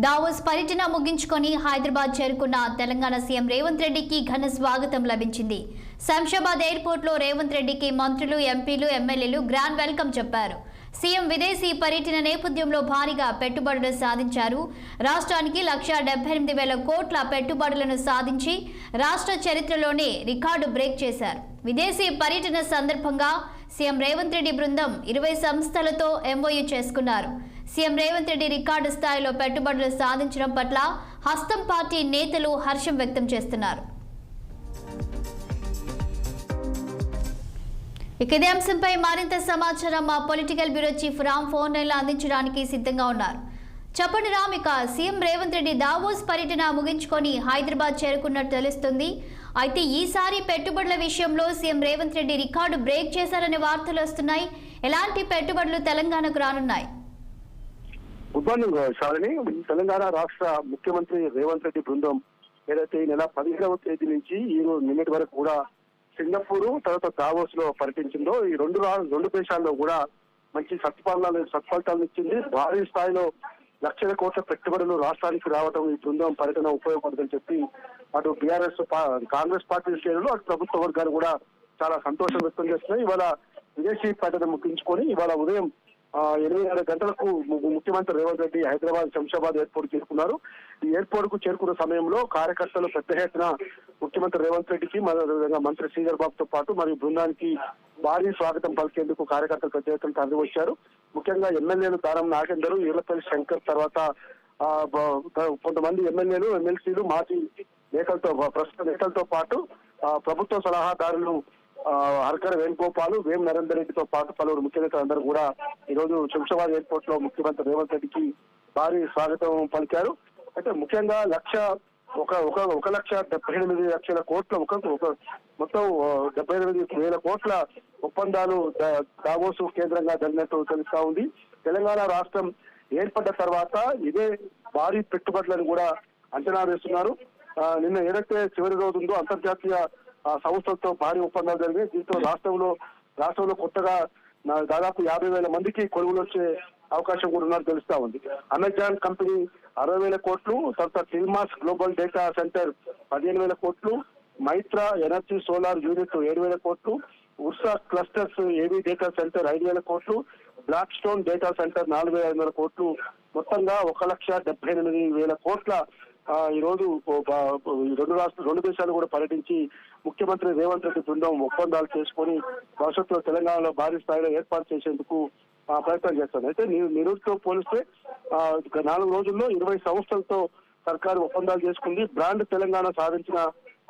Davos పర్యటన ముగించుకొని హైదరాబాద్ చేరుకున్న తెలంగాణ సీఎం రేవంత్ రెడ్డికి ఘన స్వాగతం లభించింది. శంషాబాద్ ఎయిర్పోర్ట్లో రేవంత్ రెడ్డికి మంత్రులు, ఎంపీలు, ఎమ్మెల్యేలు గ్రాండ్ వెల్కమ్ చెప్పారు. సీఎం విదేశీ పర్యటన నేపథ్యంలో భారీగా పెట్టుబడులు సాధించారు. రాష్ట్రానికి 1,78,000 కోట్ల పెట్టుబడులను సాధించి రాష్ట్ర చరిత్రలోనే రికార్డు బ్రేక్ చేశారు. విదేశీ పర్యటన సందర్భంగా సీఎం రేవంత్ రెడ్డి బృందం 20 సంస్థలతో ఎంఓయూ చేసుకున్నారు. సీఎం రేవంత్ రెడ్డి రికార్డు స్థాయిలో పెట్టుబడులు సాధించడం పట్ల హస్తం పార్టీ నేతలు హర్షం వ్యక్తం చేస్తున్నారు. ఇదే అంశంపై మరింత సమాచారం మా political bureau chief Ram phone లైన్లో అందించడానికి సిద్ధంగా ఉన్నారు. చెప్పండి రామ్, ఇక సీఎం రేవంత్ రెడ్డి దావోస్ పర్యటన ముగించుకొని హైదరాబాద్ చేరుకున్నట్టు తెలుస్తుంది. అయితే ఈసారి పెట్టుబడుల విషయంలో CM Revanth Reddy record break చేశారనే వార్తలు వస్తున్నాయి. ఎలాంటి పెట్టుబడులు తెలంగాణకు రానున్నాయి? Good morning Shalini. తెలంగాణ రాష్ట్ర ముఖ్యమంత్రి రేవంత్ రెడ్డి బృందం ఏదైతే ఈ నెల 15వ తేదీ నుంచి ఈ రోజు నిన్నటి వరకు కూడా సింగపూర్ తర్వాత దావోస్ లో పర్యటించిందో ఈ రెండు దేశాల్లో కూడా మంచి సత్ఫలితాలను ఇచ్చింది. భారీ స్థాయిలో లక్షల కోట్ల పెట్టుబడులు రాష్ట్రానికి రావడం ఈ బృందం పర్యటన ఉపయోగపడుతుందని చెప్పి అటు బీఆర్ఎస్ కాంగ్రెస్ పార్టీ శ్రేణులు అటు ప్రభుత్వ వర్గాలు కూడా చాలా సంతోషం వ్యక్తం చేస్తున్నాయి. ఇవాళ విదేశీ పర్యటన ముగించుకొని ఇవాళ ఉదయం 8:30 గంటలకు ముఖ్యమంత్రి రేవంత్ రెడ్డి హైదరాబాద్ శంషాబాద్ ఎయిర్పోర్ట్ చేరుకున్నారు. ఈ ఎయిర్పోర్ట్ కు చేరుకున్న సమయంలో కార్యకర్తలు పెద్ద ఎత్తున ముఖ్యమంత్రి రేవంత్ రెడ్డికి విధంగా మంత్రి శ్రీధర్ బాబుతో పాటు మరియు బృందానికి భారీ స్వాగతం పలికేందుకు కార్యకర్తలు పెద్ద ఎత్తున తరలి వచ్చారు. ముఖ్యంగా ఎమ్మెల్యేలు దానం నాగేందర్, ఈర్లపల్లి శంకర్ తర్వాత కొంతమంది ఎమ్మెల్యేలు, ఎమ్మెల్సీలు, మాజీ నేతలతో ప్రస్తుత నేతలతో పాటు ప్రభుత్వ సలహాదారులు హర్కర్ వేణుగోపాల్, వేం నరేందర్ రెడ్డితో పాటు పలువురు ముఖ్య నేతలందరూ కూడా ఈ రోజు శంషాబాద్ ఎయిర్పోర్ట్ లో ముఖ్యమంత్రి రేవంత్ రెడ్డికి భారీ స్వాగతం పలికారు. అయితే ముఖ్యంగా 1,78,000 కోట్ల మొత్తం 78,000 కోట్ల ఒప్పందాలు దావోస్ కేంద్రంగా జరిగినట్టు తెలుస్తా ఉంది. తెలంగాణ రాష్ట్రం ఏర్పడ్డ తర్వాత ఇదే భారీ పెట్టుబడులను కూడా అంచనా వేస్తున్నారు. నిన్న ఏదైతే చివరి రోజు ఉందో అంతర్జాతీయ సంస్థలతో భారీ ఒప్పందాలు జరిగాయి. దీంతో రాష్ట్రంలో కొత్తగా దాదాపు 50,000 మందికి కొలువులు వచ్చే అవకాశం కూడా ఉన్నట్టు తెలుస్తా ఉంది. అమెజాన్ కంపెనీ 60,000 కోట్లు, తర్వాత టిల్మాస్ గ్లోబల్ డేటా సెంటర్ 15,000 కోట్లు, మైత్రా ఎనర్జీ సోలార్ యూనిట్ 7,000 కోట్లు, ఉర్సా క్లస్టర్స్ ఏవీ డేటా సెంటర్ 5,000 కోట్లు, బ్లాక్ స్టోన్ డేటా సెంటర్ 4,500 కోట్లు, మొత్తంగా 1,78,000 కోట్ల ఈ రోజు రెండు దేశాలు కూడా పర్యటించి ముఖ్యమంత్రి రేవంత్ రెడ్డి బృందం ఒప్పందాలు చేసుకొని భవిష్యత్తులో తెలంగాణలో భారీ స్థాయిలో ఏర్పాటు చేసేందుకు ప్రయత్నం చేస్తుంది. అయితే నిరుతో పోలిస్తే 4 రోజుల్లో 20 సంస్థలతో సర్కారు ఒప్పందాలు చేసుకుంది. బ్రాండ్ తెలంగాణ సాధించిన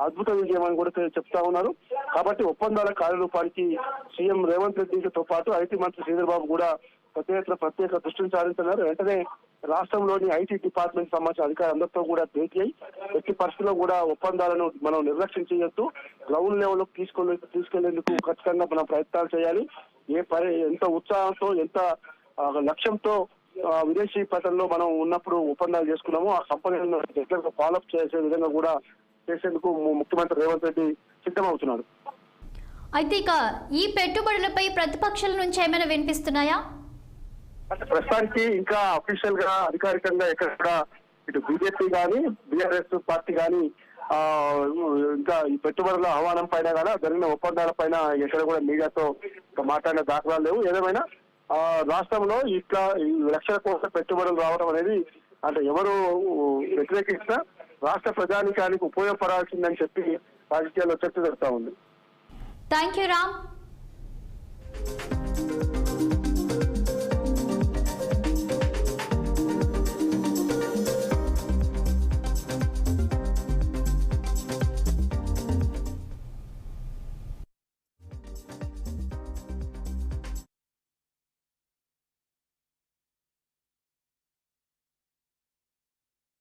అద్భుత విజయం అని కూడా చెప్తా ఉన్నారు. కాబట్టి ఒప్పందాల కార్యరూపానికి సీఎం రేవంత్ రెడ్డితో పాటు ఐటీ మంత్రి శ్రీధర్ బాబు కూడా ప్రత్యేక దృష్టిని సాధిస్తున్నారు. వెంటనే రాష్ట్రంలోని ఐటీ డిపార్ట్మెంట్ సంబంధించిన అధికారులందరితో కూడా భేటీ అయి ఎట్టి పరిస్థితుల్లో కూడా ఒప్పందాలను మనం నిర్లక్ష్యం చేయొద్దు, గ్రౌండ్ లెవెల్ తీసుకెళ్లేందుకు ఖచ్చితంగా మనం ప్రయత్నాలు చేయాలి. ఎంత ఉత్సాహంతో ఎంత లక్ష్యంతో విదేశీ పర్యటనలో మనం ఉన్నప్పుడు ఒప్పందాలు చేసుకున్నామో ఆ కంపెనీలను రెగ్యులర్గా ఫాలోఅప్ చేసే విధంగా కూడా చేసేందుకు ముఖ్యమంత్రి రేవంత్ రెడ్డి సిద్ధమవుతున్నారు. అయితే ఇక ఈ పెట్టుబడులపై ప్రతిపక్షాల నుంచి ఏమైనా వినిపిస్తున్నాయా? అంటే ప్రస్తుతానికి ఇంకా అఫీషియల్ గా అధికారికంగా ఎక్కడ కూడా ఇటు బీజేపీ కానీ బీఆర్ఎస్ పార్టీ కానీ ఇంకా ఈ పెట్టుబడుల ఆహ్వానం పైన కానీ జరిగిన ఒప్పందాల పైన ఎక్కడ కూడా మీడియాతో మాట్లాడిన దాఖలాలు లేవు. ఏదేమైనా రాష్ట్రంలో ఇట్లా ఈ లక్షల కోట్ల పెట్టుబడులు రావడం అనేది అంటే ఎవరు వ్యతిరేకించినా రాష్ట్ర ప్రజానికానికి ఉపయోగపడాల్సిందని చెప్పి రాజకీయాల్లో చర్చ జరుగుతా ఉంది. Thank you Ram.